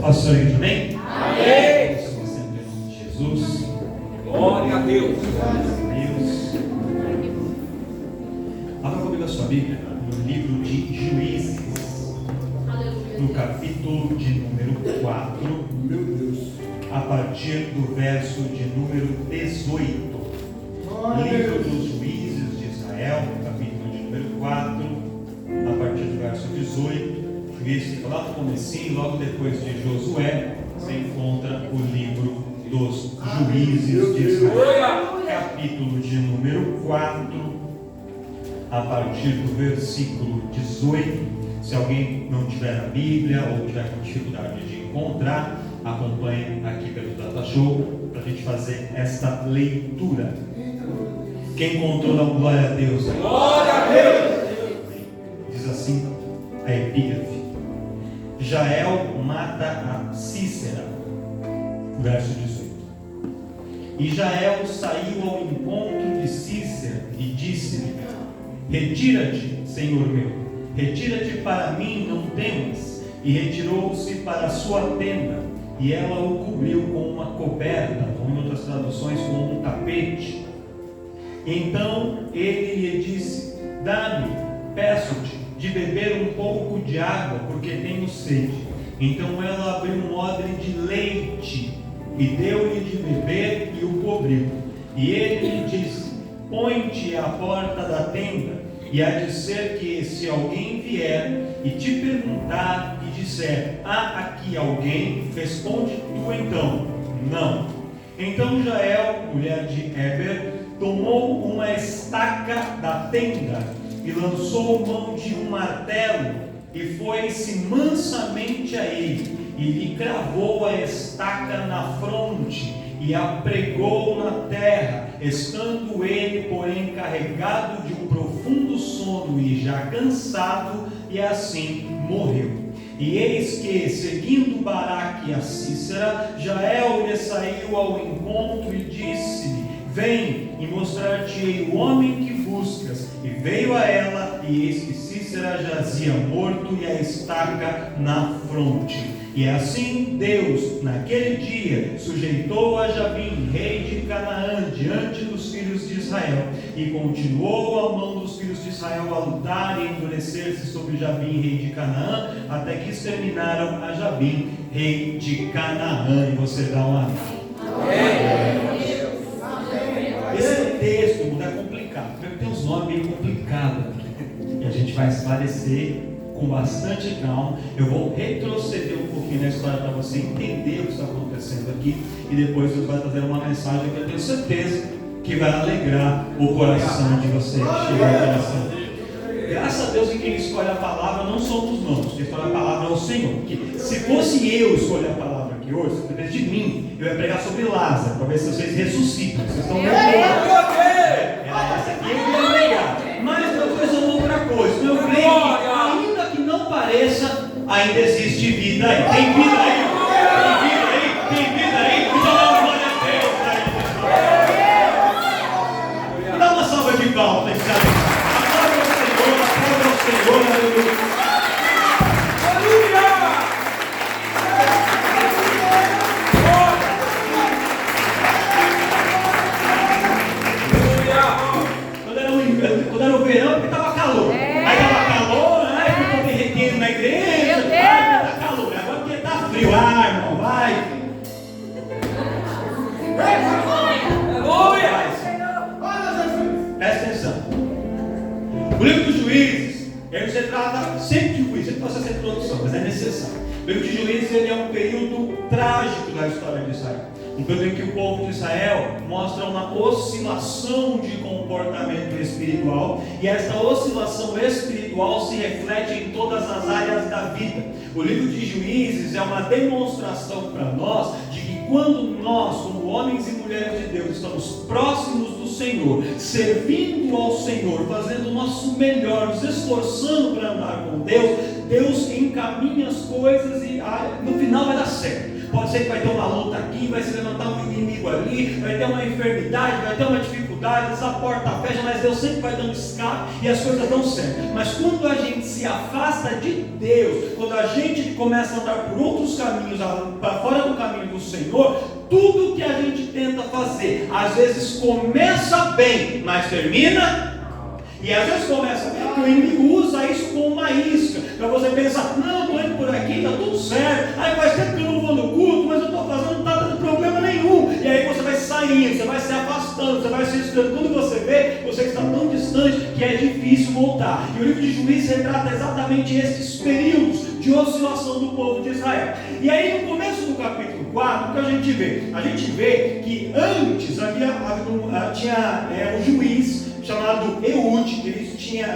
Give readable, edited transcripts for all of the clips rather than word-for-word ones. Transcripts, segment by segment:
Pastor, amém? Amém. Estamos sempre em nome de Jesus. Glória a Deus. Glória a Deus. Abra comigo a sua Bíblia no livro de Juízes, no capítulo de número 4, Meu Deus. a partir do verso de número 18. Livro dos Juízes de Israel, capítulo de número 4, a partir do verso 18. Juízes fica lá no comecinho, logo depois de Josué, você encontra o livro dos Juízes de Israel, capítulo de número 4, a partir do versículo 18. Se alguém não tiver a Bíblia ou tiver com dificuldade de encontrar, acompanhe aqui pelo Data Show para a gente fazer esta leitura. Quem encontrou, dá glória a Deus. Glória a Deus. Diz assim a epígrafe: Jael mata a Sísera. Verso 18. E Jael saiu ao encontro de Sísera e disse-lhe: Retira-te, Senhor meu, retira-te para mim, não temas. E retirou-se para a sua tenda, e ela o cobriu com uma coberta, ou em outras traduções, com um tapete. Então ele lhe disse: Dá-me, peço-te, de beber um pouco de água, porque tenho sede. Então ela abriu um odre de leite e deu-lhe de beber e o cobriu. E ele lhe disse: Põe-te à porta da tenda, e há de ser que, se alguém vier e te perguntar e disser: há aqui alguém? Responde tu então: não. Então Jael, mulher de Heber, tomou uma estaca da tenda e lançou mão de um martelo e foi-se mansamente a ele e lhe cravou a estaca na fronte e a pregou na terra, estando ele, porém, carregado de um profundo sono e já cansado, e assim morreu. E eis que, seguindo Baraque a Sísera, Jael lhe saiu ao encontro e disse-lhe: Vem e mostrar-te-ei o homem que buscas. E veio a ela, e eis que Sísera jazia morto e a estaca na fronte. E assim Deus, naquele dia, sujeitou a Jabim, rei de Canaã, diante dos filhos de Israel, e continuou a mão dos filhos de Israel a lutar e endurecer-se sobre Jabim, rei de Canaã, até que exterminaram a Jabim, rei de Canaã. E você dá um amém. Esse texto é complicado, porque tem uns nomes meio complicados aqui, e a gente vai esclarecer com bastante calma. Eu vou retroceder um pouquinho na história para você entender o que está acontecendo aqui, e depois Deus vai trazer uma mensagem que eu tenho certeza que vai alegrar o coração de você, chegar ao coração dele. Graças a Deus que quem escolhe a palavra não somos nós, quem escolhe a palavra é o Senhor. Porque se fosse eu escolher a palavra aqui hoje, se dependesse de mim, eu ia pregar sobre Lázaro, para ver se vocês ressuscitam. Vocês estão vendo? Essa aqui eu ia pregar. Mas depois eu vou outra coisa. Eu creio que, ainda que não pareça, ainda existe vida aí. Tem vida aí? Tem vida aí? Tem vida aí? Então dá uma glória a Deus aí. Dá uma salva de palmas aí, sabe? Aplauda ao Senhor, aleluia. Quando era o verão, porque estava calor. Aí estava calor, aí ficou derretendo na igreja. Ai, está calor. Agora porque está frio. Ah, irmão, vai. Presta atenção. O livro dos Juízes, ele se trata sempre de juízo. Ele pode ser introdução, mas é necessário. O livro de Juízes, ele é um período trágico da história de Israel. Um período em que o povo de Israel mostra uma oscilação de comportamento espiritual, e essa oscilação espiritual se reflete em todas as áreas da vida. O livro de Juízes é uma demonstração para nós de que quando nós, como homens e mulheres de Deus, estamos próximos do Senhor, servindo ao Senhor, fazendo o nosso melhor, nos esforçando para andar com Deus, Deus encaminha as coisas e no final vai dar certo. Pode ser que vai ter uma luta aqui, vai se levantar um inimigo ali, vai ter uma enfermidade, vai ter uma dificuldade, essa porta fecha, mas Deus sempre vai dando escape e as coisas dão certo. Mas quando a gente se afasta de Deus, quando a gente começa a andar por outros caminhos, para fora do caminho do Senhor, tudo que a gente tenta fazer, às vezes começa bem, mas termina. E às vezes começa bem, porque o inimigo usa isso como uma isca, para você pensar, não, estou indo por aqui, está tudo certo, aí faz tempo que eu não vou no culto, mas eu estou fazendo, não está dando problema nenhum, e aí você vai saindo, você vai se afastando, você vai se esfriando, quando você vê, você está tão distante que é difícil voltar. E o livro de Juízes retrata exatamente esses períodos de oscilação do povo de Israel. E aí no começo do capítulo 4, o que a gente vê? A gente vê que antes tinha um juiz chamado Eude, ele tinha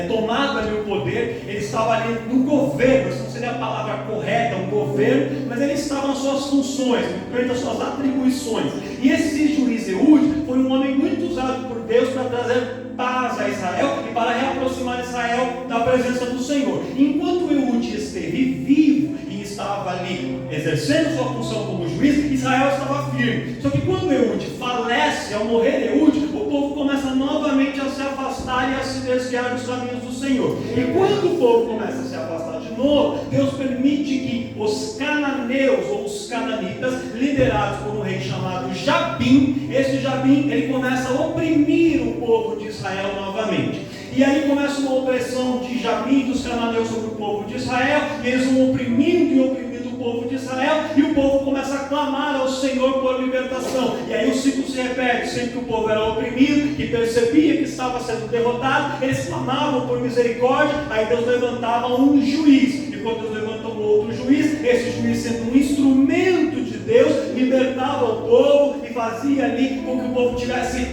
tomado ali o poder, ele estava ali no governo, essa não seria a palavra correta, um governo, mas ele estava nas suas funções, nas suas atribuições. E esse juiz Eude foi um homem muito usado por Deus para trazer paz a Israel e para reaproximar Israel da presença do Senhor. Enquanto Eude esteve vivo e estava ali exercendo sua função como juiz, Israel estava firme. Só que quando Eude falece, ao morrer Eude, o povo começa novamente a se afastar e a se desviar dos caminhos do Senhor. E quando o povo começa a se afastar de novo, Deus permite que os cananeus ou os cananitas, liderados por um rei chamado Jabim, esse Jabim, ele começa a oprimir o povo de Israel novamente. E aí começa uma opressão de Jabim, dos cananeus sobre o povo de Israel, e eles vão oprimindo e oprimindo o povo de Israel, e o povo começa a clamar ao Senhor por libertação. E aí o ciclo se repete, sempre que o povo era oprimido, que percebia que estava sendo derrotado, eles clamavam por misericórdia, aí Deus levantava um juiz, e quando Deus levantou um outro juiz, esse juiz sendo um instrumento de Deus, libertava o povo e fazia ali com que o povo tivesse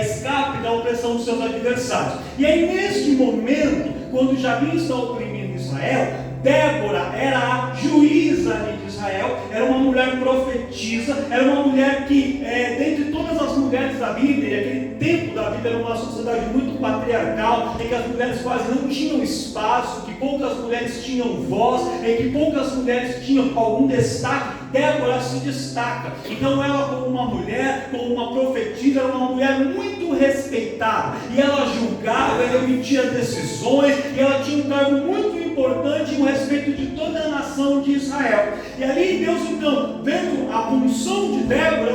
escape da opressão dos seus adversários. E aí neste momento, quando Jabim está oprimindo Israel, Débora era a juíza ali de Israel, era uma mulher profetisa, era uma mulher que, dentre todas as mulheres da Bíblia, e aquele tempo da Bíblia era uma sociedade muito patriarcal, em que as mulheres quase não tinham espaço, que poucas mulheres tinham voz, em que poucas mulheres tinham algum destaque. Débora se destaca. Então ela, como uma mulher, como uma profetisa, era uma mulher muito respeitada, e ela julgava, ela emitia decisões, e ela tinha um cargo muito importante no respeito de toda a nação de Israel. E ali Deus, então, vendo a função de Débora,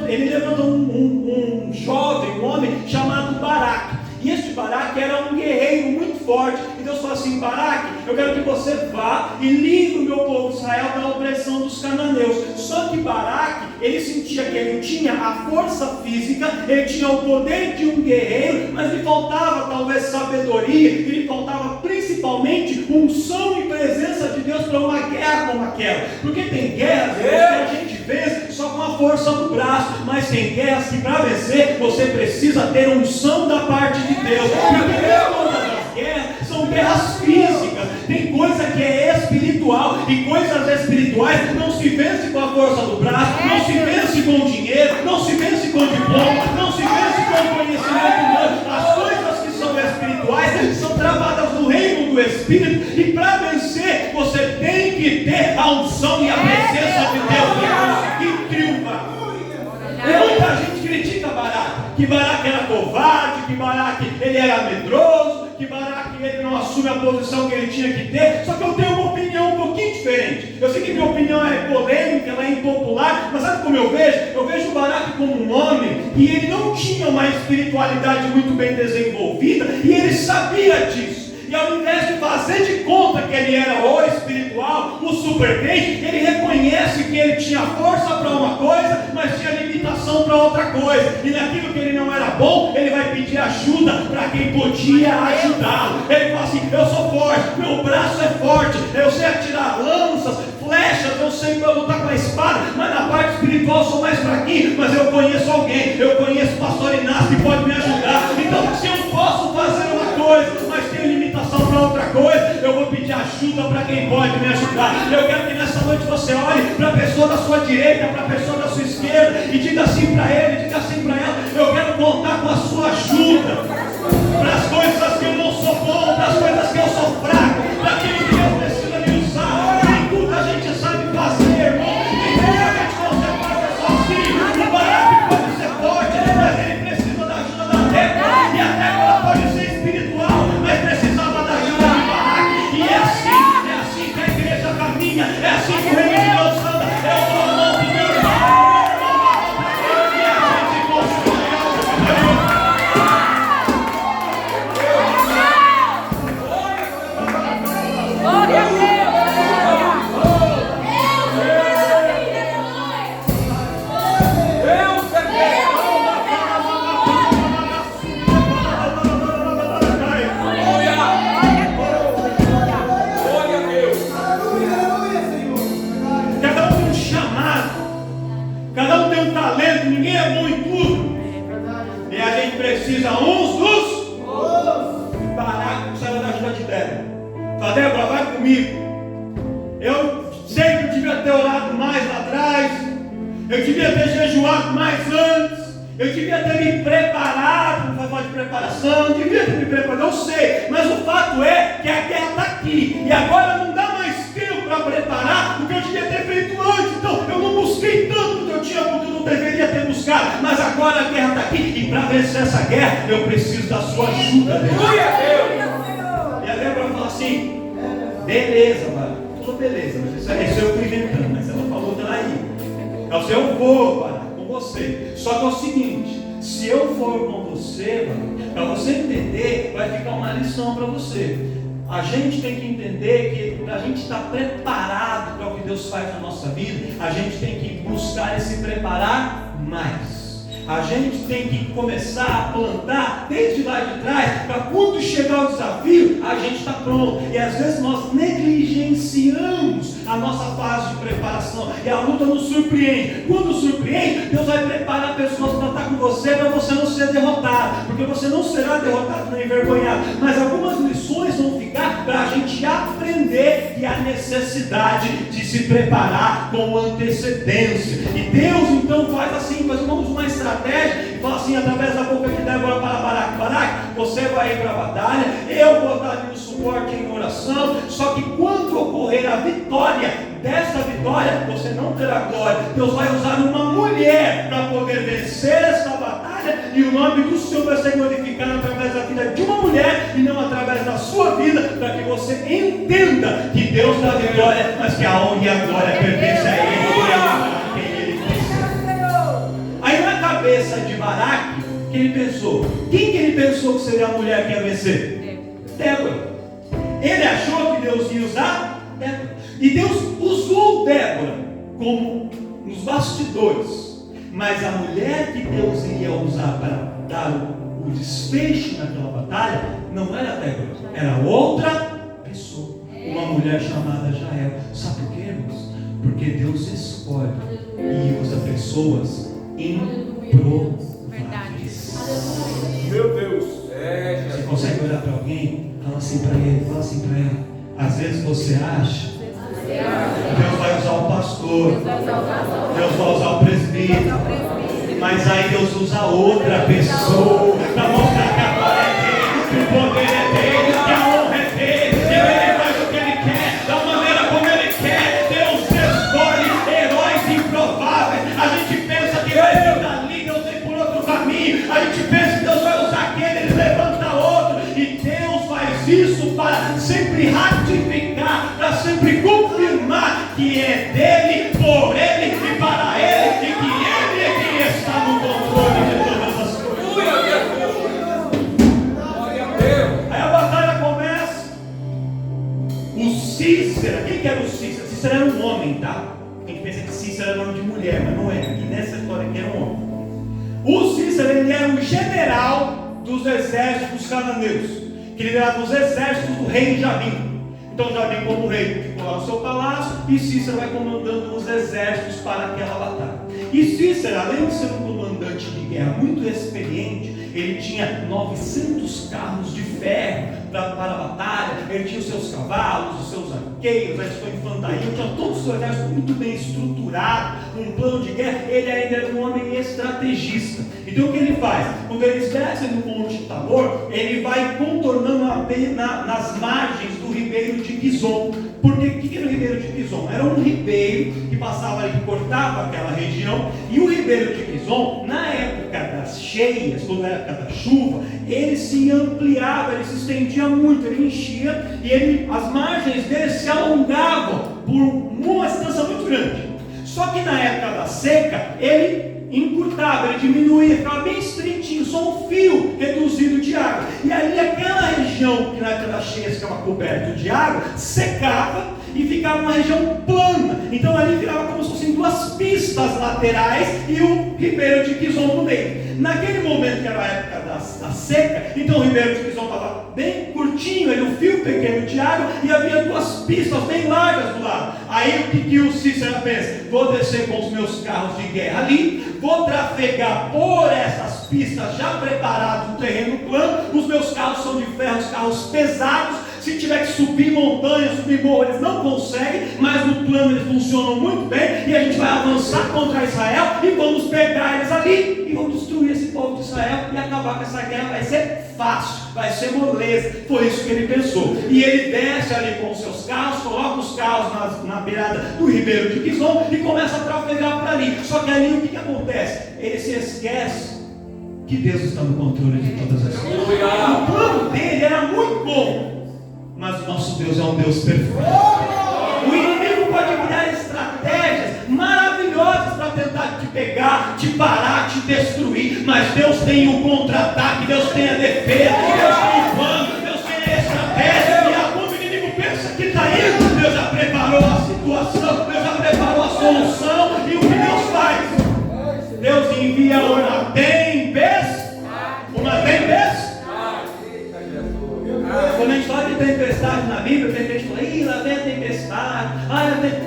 ele levanta um jovem, um homem chamado Baraque. E este Baraque era um guerreiro muito forte. E Deus fala assim: Baraque, eu quero que você vá e livre o meu povo Israel da opressão dos cananeus. Só que Baraque, ele sentia que ele tinha a força física, ele tinha o poder de um guerreiro, mas lhe faltava talvez sabedoria, e lhe faltava principalmente unção e presença de Deus para uma guerra como aquela. Porque tem guerras que a gente vence só com a força do braço, mas tem guerras que para vencer você precisa ter unção da parte de Deus. Porque todas as guerras são guerras físicas, tem coisa que é espiritual, e coisas espirituais não se vence com a força do braço, não se vence com dinheiro, não se vence com diploma, não se vence com conhecimento humano. As coisas que são espirituais são travadas no reino do Espírito, e para vencer você tem que ter a unção e a presença de Deus para conseguir triunfar. Muita gente critica Baraque, que Baraque era covarde, que Baraque ele era medroso, que Baraque ele não assume a posição que ele tinha que ter. Só que eu tenho uma opinião um pouquinho diferente. Eu sei que minha opinião é polêmica, ela é impopular, mas sabe como eu vejo? Eu vejo o Baraque como um homem que ele não tinha uma espiritualidade muito bem desenvolvida, e ele sabia disso. E ao invés de fazer de conta que ele era o espiritual, o supermente, ele reconhece que ele tinha força para uma coisa, mas tinha limitação para outra coisa. E naquilo que ele não era bom, ele vai pedir ajuda para quem podia ajudá-lo. Ele fala assim: eu sou forte, meu braço é forte, eu sei atirar lanças, flechas, eu sei lutar com a espada, mas na parte espiritual eu sou mais fraquinho, mas eu conheço alguém, eu conheço o pastor Inácio que pode me ajudar. Então, se eu posso fazer uma coisa, mas tenho limitação para outra coisa, eu vou pedir ajuda para quem pode me ajudar. Eu quero que nessa noite você olhe para a pessoa da sua direita, para a pessoa da sua esquerda, e diga assim para ele, diga assim para ela: eu quero contar com a sua ajuda para as coisas que eu não sou bom, para as coisas que eu sou fraco, para aquilo que Deus precisa me usar. Nem tudo assim que o reino de Deus anda, eu dou a mão para o meu irmão, e a gente constrói algo superior. Glória a Deus! Cada um tem um chamado, cada um tem um talento, ninguém é bom em tudo. E a gente precisa uns dos parar com a da ajuda de Débora. Fala, Débora, vai comigo. Eu sei que eu devia ter orado mais lá atrás, eu devia ter jejuado mais antes, eu devia ter me preparado, não faz de preparação, eu devia ter me preparado, eu sei, mas o fato é que a guerra está aqui, e agora não dá mais tempo para preparar o que eu devia ter feito antes. Então eu não busquei tanto que eu tinha, porque eu não deveria ter buscado, mas agora a guerra está aqui, e para vencer essa guerra eu preciso da sua ajuda, Deus. E a Débora fala assim: beleza, mano, falou beleza, mas isso eu estou inventando, mas ela falou daí. Ela disse: eu vou parar com você, só que é o seguinte, se eu for com você, para você entender, vai ficar uma lição para você. A gente tem que entender que para a gente estar preparado para o que Deus faz na nossa vida, a gente tem que buscar e se preparar mais. A gente tem que começar a plantar desde lá de trás, para quando chegar o desafio, a gente está pronto. E às vezes nós negligenciamos a nossa fase de preparação, e a luta nos surpreende. Quando surpreende, Deus vai preparar pessoas para estar com você, para você não ser derrotado, porque você não será derrotado nem envergonhado. Mas algumas lições vão ficar para a gente aprender, e a necessidade de se preparar com antecedência. E Deus então faz assim, faz uma estratégia, e fala assim, através da boca de Débora para Baraque: Baraque, você vai ir para a batalha, eu vou dar ali o suporte em oração, só que quando ocorrer a vitória, dessa vitória você não terá glória. Deus vai usar uma mulher para poder vencer essa batalha, e o nome do Senhor vai ser glorificado através da vida de uma mulher, e não através da sua vida, para que você entenda que Deus dá vitória, mas que a honra e a glória pertencem a Ele. Aí na cabeça de Baraque, que ele pensou? Quem que ele pensou que seria a mulher que ia vencer? Débora. Ele achou que Deus ia usar Débora. E Deus usou Débora como nos bastidores. Mas a mulher que Deus ia usar para dar o desfecho naquela batalha não era Débora, era outra pessoa. Uma mulher chamada Jael. Sabe por quê, irmãos? Porque Deus escolhe e usa pessoas improváveis. Meu Deus. Você consegue olhar para alguém? Fala assim para ele, fala assim para ela. Às vezes você acha que Deus vai usar o pastor, Deus vai usar o presbítero, mas aí Deus usa outra pessoa para mostrar que a glória é dele, que o poder é dele, que a honra é dele, que ele faz o que ele quer, da maneira como ele quer. Deus escolhe heróis improváveis. A gente pensa que vai vir dali, Deus vem por outro caminho. A gente pensa que Deus vai usar aquele, ele levanta outro. E Deus faz isso para sempre ratificar, para sempre confirmar que é dele, por ele e para ele, e que ele é quem está no controle de todas as coisas. Glória a Deus. Aí a batalha começa. O Cícera, quem que era o Cícera? Cícera era um homem, tá? A gente pensa que Cícera era nome de mulher, mas não é. E nessa história aqui era um homem. O Cícera, ele era o general dos exércitos cananeus, que liderava os exércitos do rei Jabim. Então Jabim, como rei, ficou lá no seu palácio, e Cícera vai comandando os exércitos para aquela batalha. E Cícera, além de ser um comandante de guerra muito experiente, ele tinha 900 carros de ferro para a batalha, ele tinha os seus cavalos, os seus arqueiros, a sua infantaria, tinha todo o seu exército muito bem estruturado, um plano de guerra. Ele ainda era um homem estrategista. Então o que ele faz? Quando eles descem no Monte Tabor, ele vai contornando nas margens do ribeiro de Gizom. Porque o que era o ribeiro de Gizom? Era um ribeiro que passava ali, que cortava aquela região. E o ribeiro de Gizom, na época das cheias, quando era a época da chuva, ele se ampliava, ele se estendia muito, ele enchia, e as margens dele se alongavam por uma distância muito grande. Só que na época da seca, ele encurtava, ele diminuía, ficava bem estreitinho, só um fio reduzido de água. E ali aquela região que na época da cheia ficava coberta de água, secava e ficava uma região plana. Então ali virava como se fossem duas pistas laterais e o ribeiro de Quizon no meio. Naquele momento que era a época da seca, então o ribeiro de Quizon estava bem curtinho, era um fio pequeno de água e havia duas pistas bem largas do lado. Aí o que o Cícera pensa? Vou descer com os meus carros de guerra ali, vou trafegar por essas pistas já preparadas no terreno plano. Os meus carros são de ferro, os carros pesados. Se tiver que subir montanha, subir morro, eles não conseguem, mas no plano eles funcionam muito bem, e a gente vai avançar contra Israel, e vamos pegar eles ali, e vamos destruir esse povo de Israel, e acabar com essa guerra. Vai ser fácil, vai ser moleza. Foi isso que ele pensou, e ele desce ali com os seus carros, coloca os carros na beirada do ribeiro de Quizon, e começa a trafegar por ali. Só que ali o que acontece? Ele se esquece que Deus está no controle de todas as coisas. O plano dele era muito bom, mas o nosso Deus é um Deus perfeito. O inimigo pode criar estratégias maravilhosas para tentar te pegar, te parar, te destruir, mas Deus tem o contra-ataque, Deus tem a defesa, Deus tem o plano, Deus tem a estratégia. E algum inimigo pensa que está indo, Deus já preparou a situação, Deus já preparou a solução. E o que Deus faz? Deus envia uma tempestade. Quando a gente fala de tempestade na Bíblia, tem gente que fala, lá vem a tempestade.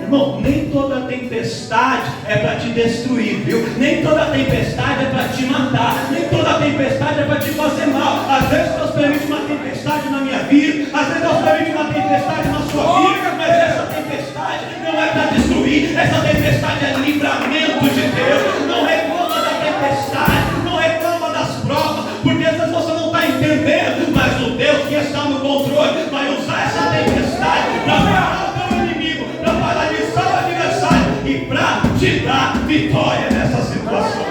Irmão, nem toda tempestade é para te destruir, viu? Nem toda tempestade é para te matar. Nem toda tempestade é para te fazer mal. Às vezes Deus permite uma tempestade na minha vida, às vezes Deus permite uma tempestade na sua vida, mas essa tempestade não é para destruir. Essa tempestade é livramento de Deus. Não reclama da tempestade, não reclama das provas, porque às vezes você não está entendendo, mas o Deus que está no controle vai usar essa tempestade para parar o teu inimigo, para paralisar o adversário e para te dar vitória nessa situação.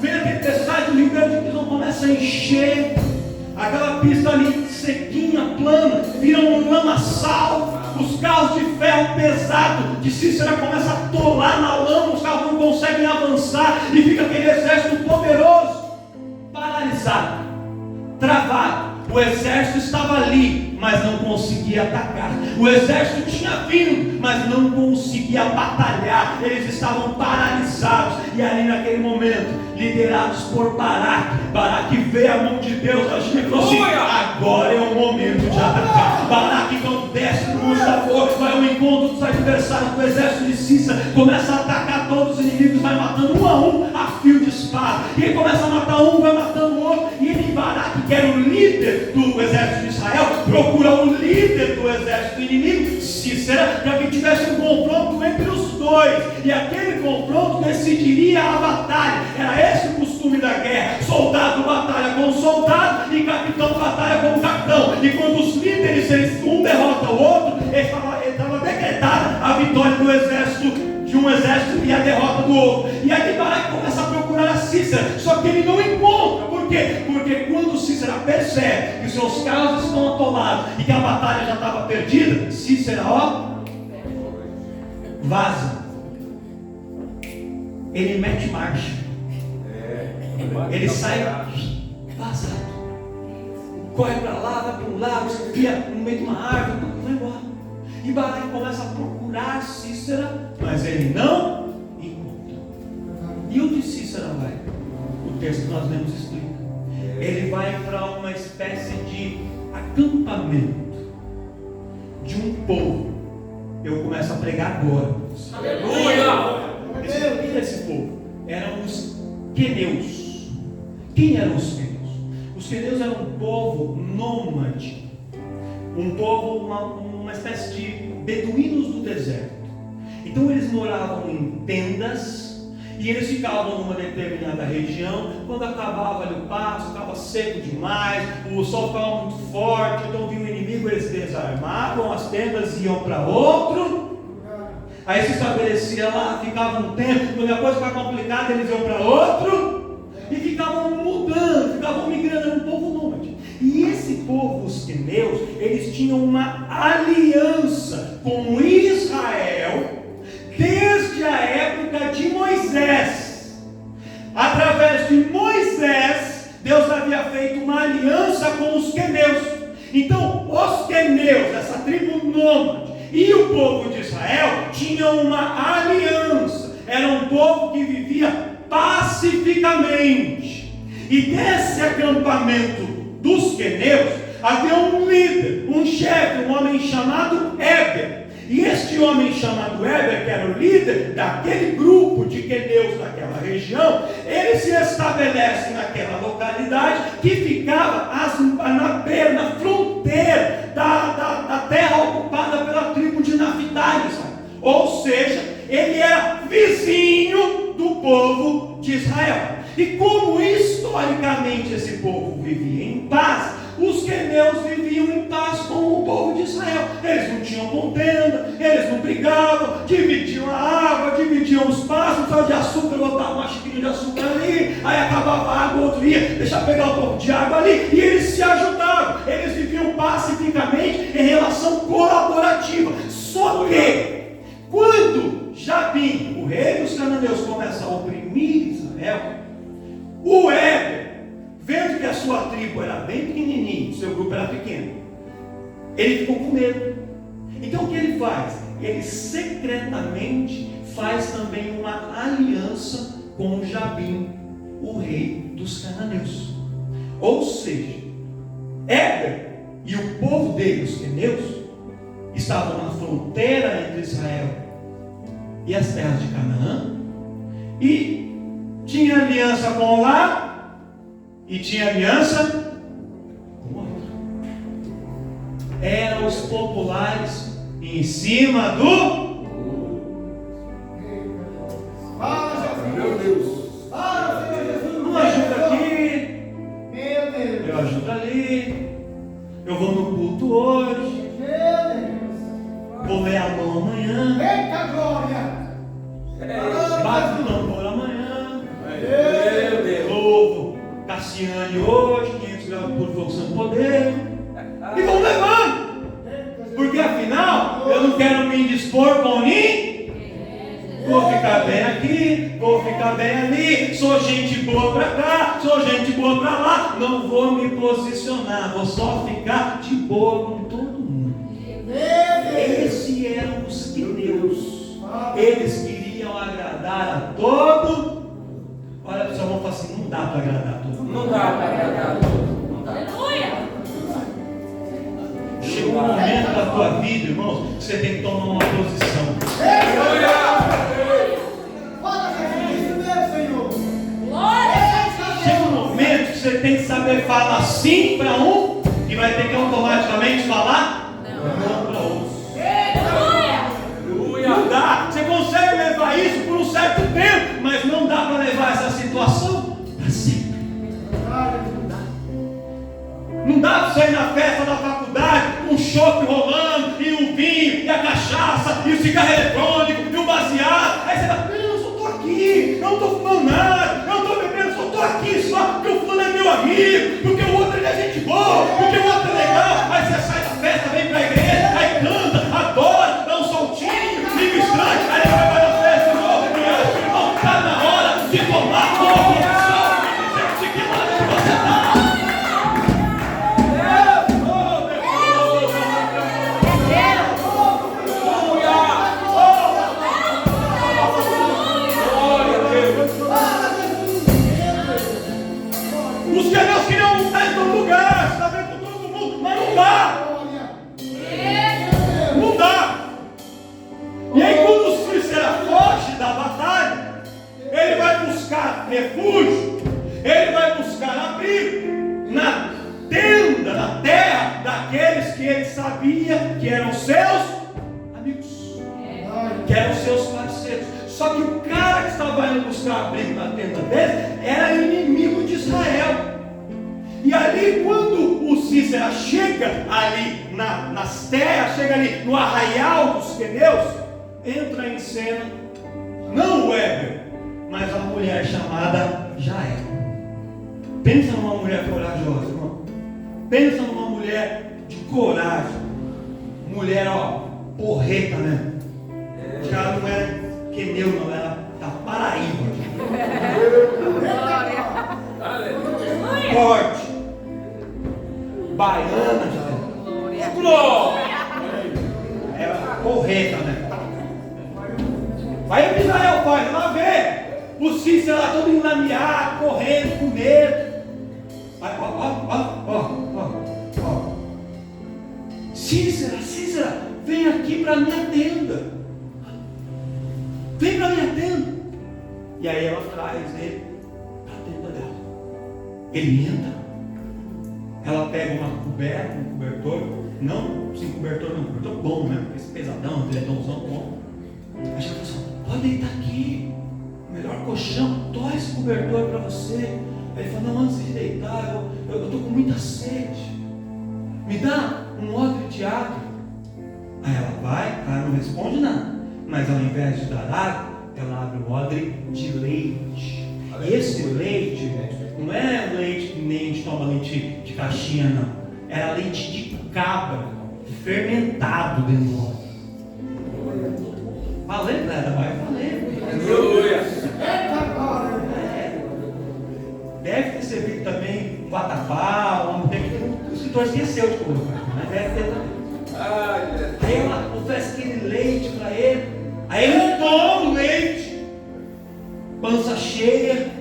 Vem a tempestade, o ribeiro de Quizon começa a encher, aquela pista ali sequinha, plana, vira um lamaçal. Os carros de ferro pesado de Cícera começam a atolar na lama, os carros não conseguem avançar e fica aquele exército poderoso, paralisado, travado. O exército estava ali, mas não conseguia atacar. O exército tinha vindo, mas não conseguia batalhar. Eles estavam paralisados. E ali naquele momento, liderados por Baraque vê a mão de Deus agindo e falou assim: agora é o momento de atacar. Baraque então desce para o Jafô, vai ao encontro dos adversários do exército de Cícera, começa a atacar todos os inimigos, vai matando um a um a fio de espada. E ele começa a matar um, vai matando o outro. E ele, Baraque, que era o líder do exército de Israel, procura o líder do exército inimigo, Cícera, para que tivesse um confronto entre os dois. E aquele confronto decidiria a batalha. Era esse o costume da guerra: soldado batalha com soldado e capitão batalha com capitão. E quando os líderes, um derrota o outro, estava decretada a vitória do exército de um exército e a derrota do outro. E aí Baraque começa a procurar a Cícera, só que ele não encontra. Por quê? Porque quando Cícera percebe que os seus carros estão atolados e que a batalha já estava perdida, Cícera, vaza. Ele mete marcha. Ele sai vazado. Corre para lá, vai para um lado, se enfia no meio de uma árvore, vai embora. E Baraque começa a procurar Cícera, mas ele não encontra. E onde Cícera vai? O texto que nós lemos explica. Ele vai para uma espécie de acampamento de um povo. Eu começo a pregar agora. Aleluia! Quem era esse povo? Eram os queneus. Quem eram os queneus? Os queneus eram um povo nômade, um povo, uma espécie de beduínos do deserto. Então eles moravam em tendas e eles ficavam numa determinada região. Quando acabava ali o pasto, ficava seco demais, o sol ficava muito forte, então vinha o inimigo, eles desarmavam as tendas e iam para outro. Aí se estabelecia lá, ficava um tempo, quando a coisa ficava complicada, eles iam para outro. E ficavam mudando, ficavam migrando, era um povo nômade. E esse povo, os queneus, eles tinham uma aliança com Israel desde a época de Moisés. Através de Moisés, Deus havia feito uma aliança com os queneus. Então, os queneus, essa tribo nômade, e o povo de Israel tinham uma aliança. Era um povo que vivia pacificamente. E desse acampamento dos queneus havia um líder, um chefe, um homem chamado Éber. E este homem chamado Éber, que era o líder daquele grupo de queneus daquela região, ele se estabelece naquela localidade que ficava na fronteira da terra ocupada pela tribo de Naftali. Ou seja, ele era vizinho do povo de Israel. E como historicamente esse povo vivia em paz, os queneus viviam em paz com o povo de Israel. Eles não tinham contenda, eles não brigavam, dividiam a água, dividiam os pastos, só de açúcar, botavam uma xícara de açúcar ali, aí acabava a água, o outro ia deixar pegar um pouco de água ali, e eles se ajudavam. Eles viviam pacificamente em relação colaborativa. Só que, quando Jabim, o rei dos cananeus, começa a oprimir Israel, o Éber, vendo que a sua tribo era bem pequenininha, o seu grupo era pequeno, ele ficou com medo. Então o que ele faz? Ele secretamente faz também uma aliança com Jabim, o rei dos cananeus. Ou seja, Éber e o povo dele, os queneus, estavam na fronteira entre Israel e as terras de Canaã, e tinha aliança com um lado e tinha aliança com o outro. Eram os populares em cima do... Meu Deus. Um ajuda aqui, eu ajudo ali, eu vou no culto hoje, vou ler a mão amanhã, Eita glória! bato o tambor amanhã, Meu Deus. louvo Cassiane hoje, 500 graus por fogo santo poder, e vão levando, porque afinal eu não quero me indispor com ninguém. Vou ficar bem aqui, vou ficar bem ali, sou gente boa para cá, sou gente boa para lá, não vou me posicionar, vou só ficar de boa com todo mundo. Esses eram os queneus. Eles queriam agradar a todo. Olha, pessoal, vamos falar assim: não dá para agradar a todo mundo. Não dá para agradar todos. Não dá. Chegou um momento da tua vida, irmãos, que você tem que tomar uma posição. Chega um momento que você tem que saber falar sim para um e vai ter que automaticamente falar não para outro. Não dá. Você consegue levar isso por um certo tempo, mas não dá para levar essa situação para sempre. Não dá para você ir na festa da faculdade com um chope rolando, e o vinho, e a cachaça, e o cigarro eletrônico, e o baseado. Aí você fala: não, eu só estou aqui, eu não estou fumando nada, eu não estou bebendo, eu só estou aqui só porque o fulano é meu amigo, porque o outro é gente boa, porque o outro é legal. Aí você sai da festa, vem para a igreja, aí canta, adora, dá um soltinho, fica estranho, aí vai para a festa de novo, e acha que não está na hora de tomar uma posição e dizer de que lado que você está. Os queneus queriam lutar em todo lugar, está vendo com todo mundo, mas não dá. Não dá. E aí, quando o Cícera foge da batalha, ele vai buscar refúgio, ele vai buscar abrigo na tenda, na terra daqueles que ele sabia que eram seus amigos, que eram seus parceiros. Só que o cara que estava indo buscar abrigo na tenda dele era inimigo de Israel. E ali, quando o Cícera chega ali nas terras, chega ali no arraial dos queneus, entra em cena não o Éber, mas a mulher chamada Jael. Pensa numa mulher corajosa, irmão. Pensa numa mulher de coragem. Mulher, ó, porreta, né? Já não era queneu, não, era da Paraíba. Forte. Baiana, já. Glória! Era porreta, né? Aí o Israel faz, ela vê o Cícera lá todo enlameado, correndo, com medo. Ó. Cícera, vem aqui para minha tenda. Vem para minha tenda. E aí ela traz ele para a tenda dela. Ele entra. Ela pega uma coberta, um cobertor. Não, sem cobertor não, cobertor bom, né? Esse pesadão, edredomzão bom. Aí ela fala assim, pode deitar aqui. Melhor colchão, toma esse cobertor para você. Aí ele fala, não, antes de deitar, eu estou com muita sede. Me dá um odre de água. Aí ela vai, ela não responde nada. Mas ao invés de dar água, ela abre um odre de leite. E esse leite não é leite que nem a gente toma leite de caixinha, não. Era leite de cabra, fermentado dentro do odre. Falei, galera, vai falei. Aleluia. Deve ter servido também um vatapá, um tempo que o escritor esqueceu de colocar, mas deve ter também. Aí ela oferece aquele leite para ele, aí ele toma o leite, pança cheia,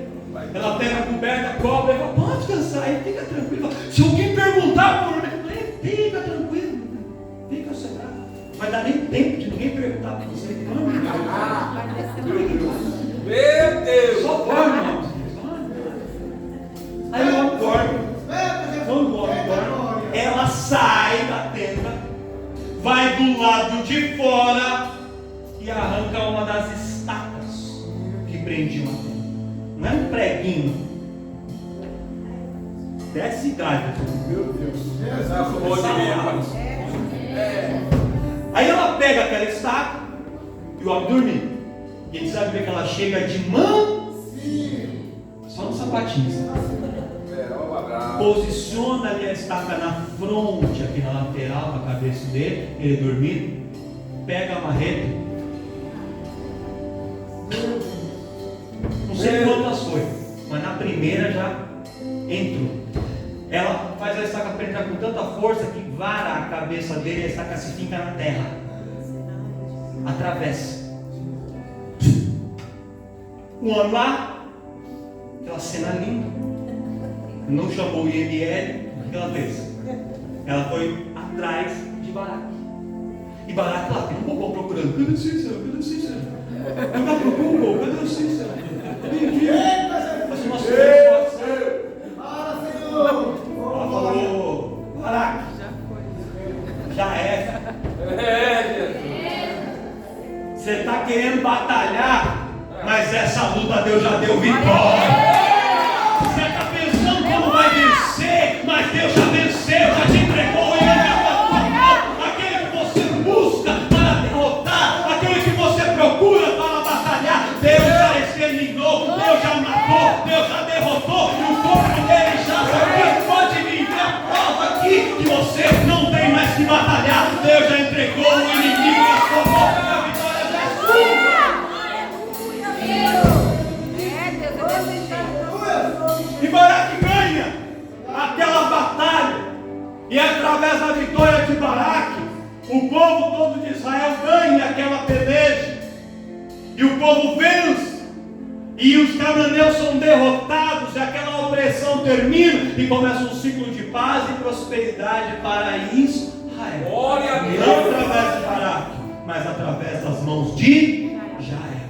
ela pega a coberta, cobra, e fala, pode descansar, aí fica tranquilo. Se alguém perguntar por ele, fica tranquilo, fica sossegado. Não vai dar nem tempo de ninguém perguntar para você. Meu Deus! Só dorme, irmãos. Aí o homem dorme. Quando o homem dorme, ela sai da tenda, vai do lado de fora e arranca uma das estacas que prendiam a tenda. Não é um preguinho. Desce idade. Meu Deus! Essa foi Aí ela pega aquela estaca e o homem dormindo. E ele sabe ver que ela chega de mansinho, só no sapatinho. Posiciona ali a estaca na fronte, aqui na lateral, na cabeça dele, ele dormindo, pega a marreta. Não sei quantas foi, mas na primeira já entrou. Ela faz a estaca penetrar com tanta força que vara a cabeça dele e a estaca se finca na terra. Atravessa. O homem lá, aquela cena linda. Não chamou o IML, o que ela fez? Ela foi atrás de Baraque. E Baraque lá, tem um bobão procurando. Cadê o Cícero? Cadê o Cícero? Jogar pro Google, cadê o Cícero? Mas nós ela falou, Baraque, já é. Você está querendo batalhar, mas essa luta Deus já deu vitória. Você está pensando como vai vencer, mas Deus já venceu, já te entregou, Ele já matou. Aquele que você busca para derrotar, aquele que você procura para batalhar, Deus já exterminou, Deus já matou, Deus já derrotou, e o corpo dele já saiu. Pode vir ver a prova aqui que você não tem mais que batalhar. Deus já entregou o inimigo na sua boca, a vitória já é sua. E Baraque ganha aquela batalha, e através da vitória de Baraque, o povo todo de Israel ganha aquela peleja, e o povo vence, e os cananeus são derrotados, e aquela opressão termina, e começa um ciclo de paz e prosperidade para Israel. Glória a Deus. Não através de Baraque, mas através das mãos de Jael.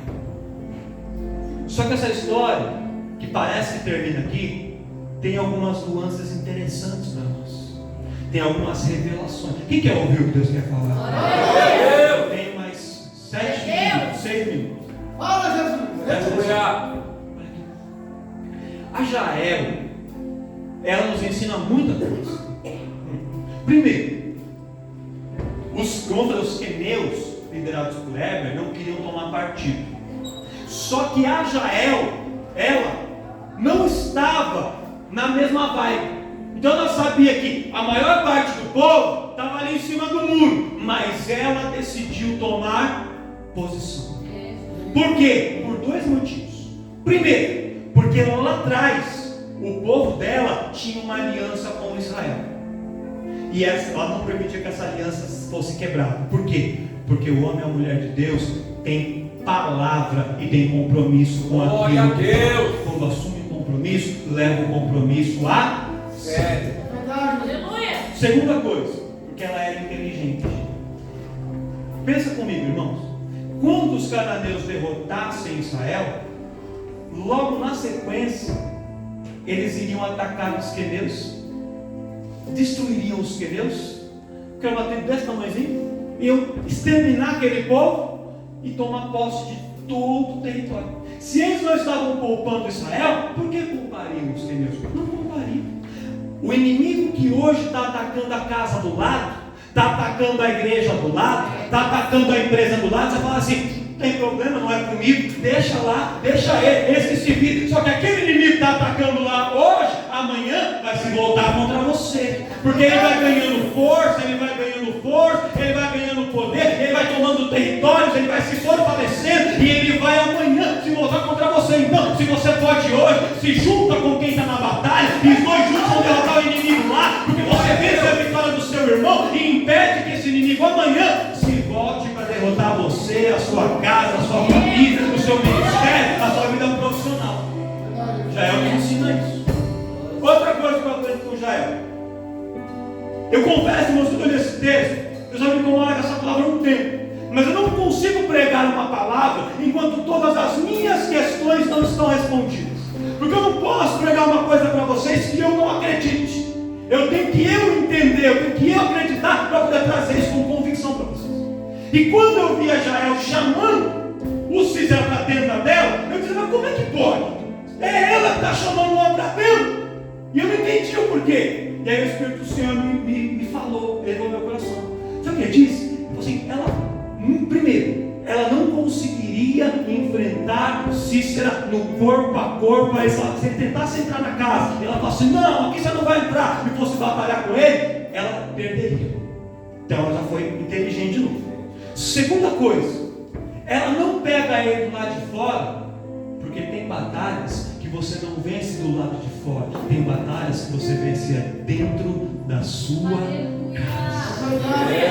Só que essa história, que parece que termina aqui, tem algumas nuances interessantes para nós. Tem algumas revelações. Quem quer ouvir o que Deus quer falar? Eu tenho mais 7 minutos, 6 minutos. Fala, Jesus! A Jael, ela nos ensina muita coisa. Primeiro, os queneus, liderados por Heber, não queriam tomar partido. Só que a Jael, ela não estava na mesma vibe. Então ela sabia que a maior parte do povo estava ali em cima do muro, mas ela decidiu tomar posição. Por quê? Por dois motivos. Primeiro, porque lá atrás o povo dela tinha uma aliança com Israel, e ela não permitia que essa aliança fosse quebrada. Por quê? Porque o homem e a mulher de Deus tem palavra e tem compromisso com aquilo. Glória a Deus. Quando assume compromisso, leva o compromisso a sério. Aleluia. Segunda coisa, porque ela era inteligente. Pensa comigo, irmãos. Quando os cananeus derrotassem Israel, logo na sequência, eles iriam atacar os queneus, destruiriam os queneus, que era uma tribo desse tamanhozinho, iam exterminar aquele povo e tomar posse de todo o território. Se eles não estavam poupando Israel, por que poupariam os queneus? Não poupariam. O inimigo que hoje está atacando a casa do lado, está atacando a igreja do lado, está atacando a empresa do lado, você fala assim: não tem problema, não é comigo, deixa lá, deixa ele, esse que se vira. Só que aquele inimigo que está atacando lá hoje, amanhã vai se voltar contra você, porque ele vai ganhando força, ele vai ganhando poder, ele vai tomando territórios, ele vai se fortalecendo, e ele vai amanhã se voltar contra você. Então, se você pode hoje, se junta com quem está na batalha, e os dois juntos vão derrotar o inimigo lá, porque você vence a vitória do seu irmão e impede que esse inimigo amanhã se volte para derrotar você, a sua casa, a sua família, o seu ministério, a sua vida profissional. Jael me ensina isso. Outra coisa que eu aprendo com Jael, eu confesso, irmãos, que eu estou nesse texto, eu já me incomodo com essa palavra há um tempo, mas eu não consigo pregar uma palavra enquanto todas as minhas questões não estão respondidas, porque eu não posso pregar uma coisa para vocês que eu não acredite. Eu tenho que entender, eu tenho que acreditar para poder trazer isso com convicção para vocês. E quando eu vi a Jael chamando o Cícera para dentro dela, eu disse: mas como é que pode? É ela que está chamando o homem para dentro. E eu não entendi o porquê. E aí o Espírito do Senhor me falou, levou meu coração. Sabe o que ele disse? Ele falou assim: primeiro, ela não conseguiria enfrentar Cícera no corpo a corpo. Aí se ele tentasse entrar na casa, ela falou assim: não, aqui você não vai entrar, e fosse batalhar com ele, ela perderia. Então ela já foi inteligente de novo. Segunda coisa, ela não pega ele do lado de fora, porque tem batalhas que você não vence do lado de fora, tem batalhas que você vence dentro da sua casa.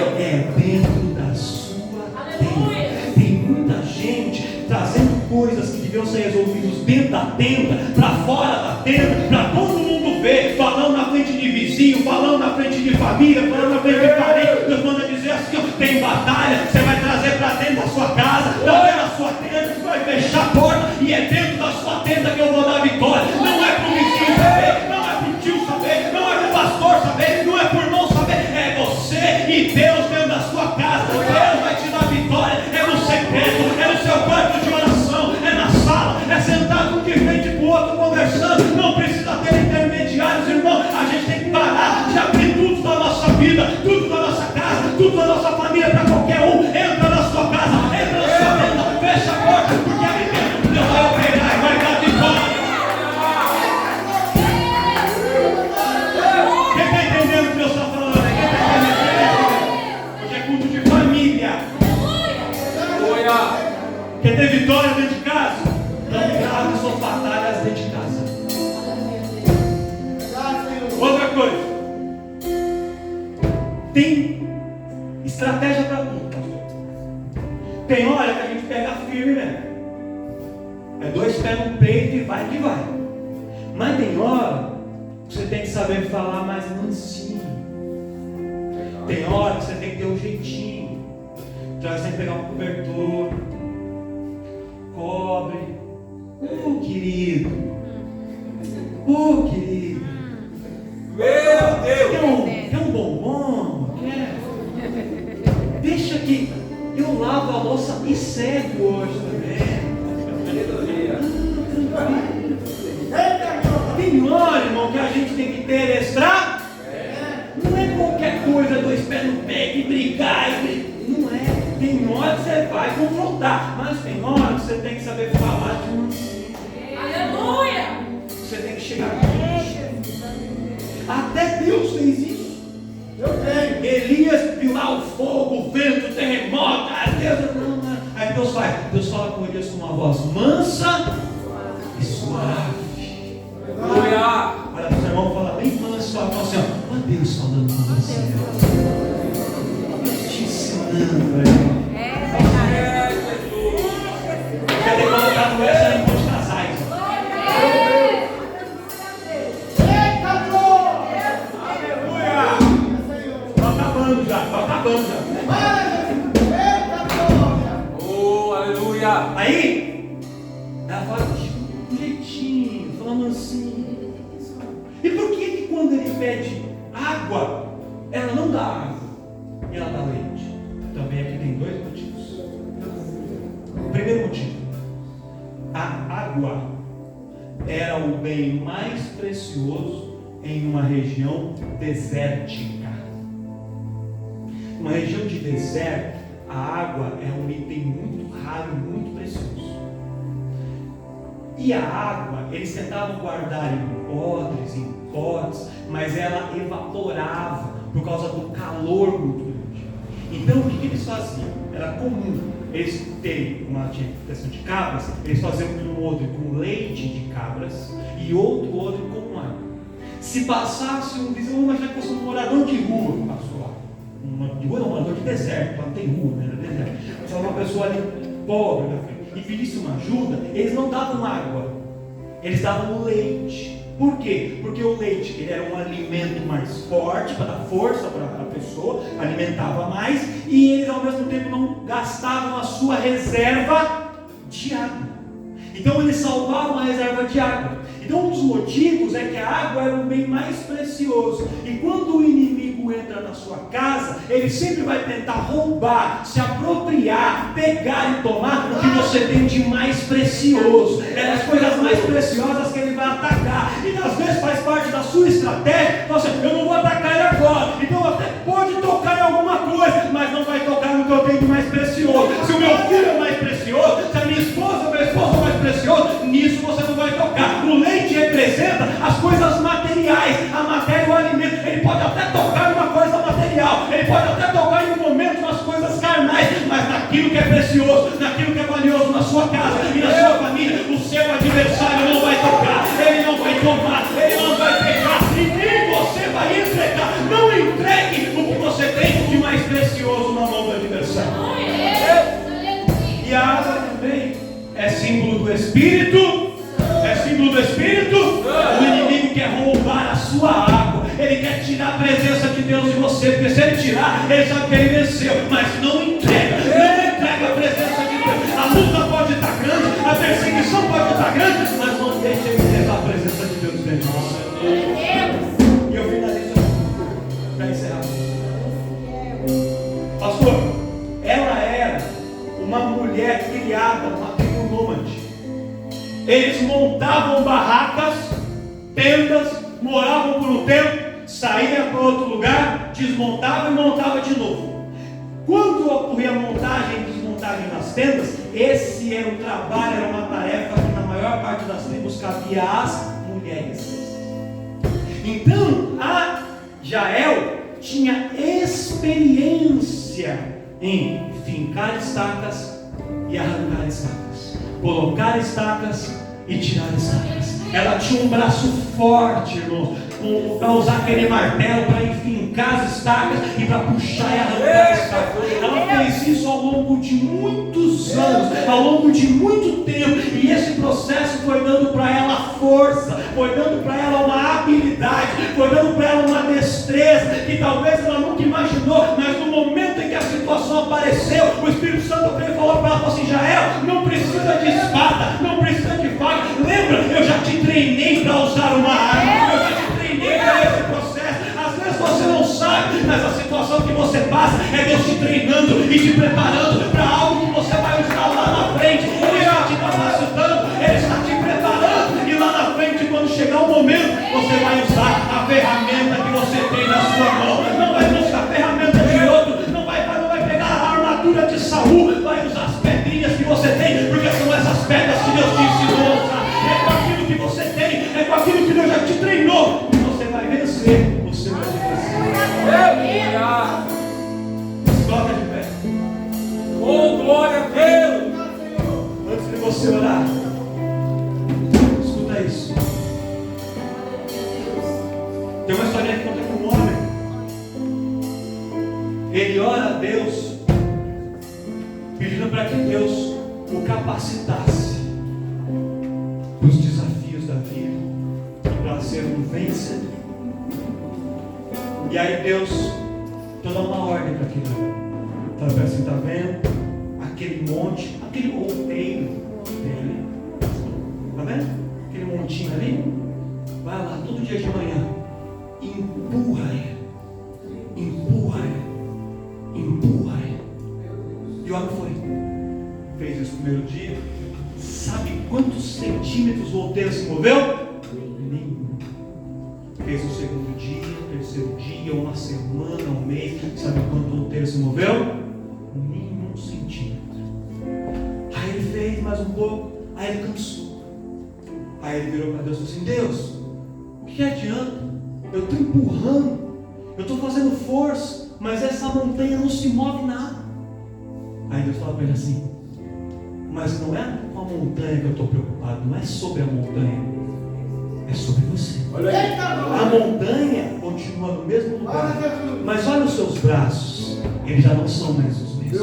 É dentro da sua tenda. Tem muita gente trazendo coisas que deviam ser resolvidas dentro da tenda, para fora da tenda, para todo mundo ver, falando na frente de vizinho, falando na frente de família, falando na frente de parente. Deus manda dizer assim: tem batalha, você vai trazer para dentro da sua casa, para dentro da sua tenda, você vai fechar a porta, e é dentro da sua tenda que eu vou dar vitória. Não é para o vizinho saber, não é para o tio saber, não é para o pastor saber, não é para o irmão saber, é você e Deus dentro da sua casa. Deus vai te dar vitória, é no secreto, é no seu quarto de oração, é na sala, é sentado um de frente para o outro conversando. Não precisa ter intermediários, irmão. A gente tem que parar de abrir tudo da nossa vida, tudo da nossa casa, tudo da nossa família para qualquer um. Entra na sua casa, entra na sua tenda, fecha a porta, porque ali dentro Deus vai operar e vai dar vitória. Quem está entendendo o que Deus está falando? Quem está entendendo? Hoje é culto de família. Quer ter vitória dentro de casa? Não grave suas batalhas dentro de casa. Outra coisa, tem estratégia para tudo, pastor. Tem hora que a gente pega firme mesmo. É 2 pés no peito e vai que vai. Mas tem hora que você tem que saber falar mais mansinho. Tem hora que você tem que ter um jeitinho. Então você tem que pegar um cobertor, cobre. Querido. Querido. Meu Deus. Quer um bombom? Quer? Deixa que eu lavo a louça e segue hoje também. Tem hora, irmão, que a gente tem que ter extra. Não é qualquer coisa, 2 pés no pé e brigar. Não é. Tem hora que você vai confrontar, mas tem hora que você tem que saber falar de mansinho. Aleluia! Você tem que chegar com isso. Até Deus fez isso. Elias viu lá o fogo, o vento, o terremoto. Aí Deus fala com Elias com uma voz mansa e suave. Aleluia. Olha para o seu irmão, fala bem manso e suave. Fala assim, ó, Deus falando com você. Te ensinando aí. Quer ter colocado essa em muitos casais. Está acabando já. Oh, aleluia. Aí, ela fala de um jeitinho, falando assim. E por que quando ele pede água, ela não dá água e ela dá leite? Também aqui tem dois motivos. Primeiro motivo, a água era o bem mais precioso em uma região desértica. Uma região de deserto, a água é um item muito raro, muito precioso. E a água, eles tentavam guardar em odres, em potes, mas ela evaporava por causa do calor muito grande. Então o que eles faziam? Era comum eles terem uma questão de cabras, eles faziam um odre com leite de cabras e outro odre com água. Se passasse um dia, vamos imaginar que fosse um morador de rua que passou lá. De rua não, morador de deserto, lá não tem rua, né? Deserto. Só uma pessoa ali pobre na frente e pedisse uma ajuda, eles não davam água, eles davam o leite. Por quê? Porque o leite ele era um alimento mais forte para dar força para a pessoa, alimentava mais, e eles ao mesmo tempo não gastavam a sua reserva de água. Então eles salvavam a reserva de água. Então um dos motivos é que a água era o bem mais precioso. E quando o inimigo entra na sua casa, ele sempre vai tentar roubar, se apropriar, pegar e tomar o que você tem de mais precioso. É as coisas mais preciosas que ele vai atacar. E às vezes faz parte da sua estratégia. Então, assim, eu não vou atacar ele agora. Então até pode tocar em alguma coisa, mas não vai tocar no que eu tenho de mais precioso. Se o meu filho é mais precioso, se a minha esposa é mais precioso, nisso você não vai tocar. O leite representa as coisas materiais, a matéria, o alimento. Ele pode até tocar em uma coisa material, ele pode até tocar em um momento nas coisas carnais, mas naquilo que é precioso, naquilo que é valioso na sua casa e na sua família, o seu adversário não vai tocar, ele não vai tomar, ele não vai pegar, e nem você vai entregar. Não entregue o que você tem de mais precioso na mão do adversário. E a água também é símbolo do Espírito. É símbolo do Espírito. O inimigo quer roubar a sua água. Ele quer tirar a presença de Deus de você. Porque se ele tirar, ele sabe que ele venceu. Mas não entrega. Não entrega a presença de Deus. A luta pode estar grande, a perseguição pode estar grande, mas não deixe ele levar a presença de Deus dentro de você. E eu finalizo para encerrar. Pastor, ela era uma mulher criada, uma tribo nômade. Eles montavam barracas, tendas, moravam por um tempo, saíam para outro lugar, desmontavam e montavam de novo. Quando ocorria a montagem e desmontagem das tendas, esse era um trabalho, era uma tarefa que na maior parte das tribos cabia às mulheres. Então, a Jael tinha experiência em fincar estacas e arrancar estacas, colocar estacas e tirar estacas. Ela tinha um braço forte, irmão, para usar aquele martelo para enfincar as estacas e para puxar e arrancar as estacas. Ela fez isso ao longo de muitos anos, ao longo de muito tempo, e esse processo foi dando para ela força, foi dando para ela uma habilidade, foi dando para ela uma destreza que talvez ela nunca imaginou, mas no momento em que a situação apareceu, o Espírito Santo veio e falou para ela, falou assim: Jael, não precisa de espada, não precisa de faca, lembra, eu já te treinei para usar uma arma, eu já te treinei para esse processo. Às vezes você não sabe, mas a situação que você passa é Deus te treinando e te preparando para algo que você vai usar lá na frente. Ele já te capacitando, Ele está te preparando, e lá na frente, quando chegar o momento, você vai usar a ferramenta que você tem na sua mão. Não vai buscar a ferramenta de outro, não vai pegar a armadura de Saul, vai usar as pedrinhas que você tem, porque são essas pedras que Deus te ensinou a usar. É com aquilo que você tem, é com aquilo que Deus já te treinou, e você vai vencer o seu você orar. Escuta isso. Tem uma história que conta com um homem. Ele ora a Deus, pedindo para que Deus o capacitasse para os desafios da vida, para ser um vencedor. E aí Deus dá uma ordem para aquele homem. Então, assim, está vendo? Aquele monte, aquele outeiro dele, está vendo? Aquele montinho ali, vai lá todo dia de manhã, empurra ele, empurra ele, empurra ele. E o homem foi, fez isso no primeiro dia. Sabe quantos centímetros o outeiro se moveu? Nenhum. Fez no segundo dia, terceiro dia, uma semana, um mês. Sabe quanto o outeiro se moveu? Nenhum centímetro. Aí ele fez mais um pouco, aí ele cansou. Aí ele virou para Deus e falou assim: Deus, o que adianta? Eu estou empurrando, eu estou fazendo força, mas essa montanha não se move nada. Aí Deus fala para ele assim: mas não é com a montanha que eu estou preocupado, não é sobre a montanha, é sobre você. A montanha continua no mesmo lugar, mas olha os seus braços, eles já não são mais os mesmos.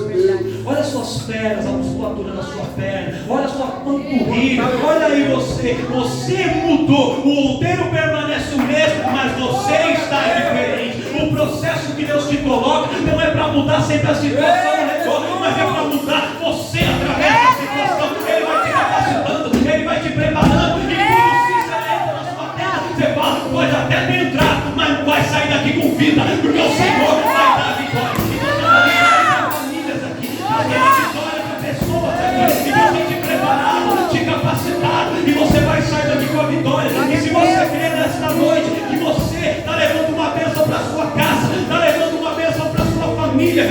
Olha as suas pernas, a musculatura da sua perna, olha a sua panturrilha, olha aí você mudou. O outeiro permanece o mesmo, mas você está diferente. O processo que Deus te coloca não é para mudar sempre a situação ao redor, mas é para mudar você através da situação. Ele vai te capacitando, Ele vai te preparando. E quando se entra na sua terra, você fala: pode até ter entrado, mas não vai sair daqui com vida, porque o Senhor vai dar vitória. E você vai dar famílias aqui, vai dar vitória para pessoas aqui, e Deus tem te preparado, te capacitado, e você vai sair daqui com a vitória. E se você crê nesta noite que você está levando uma bênção para a sua casa, está levando uma bênção para a sua família,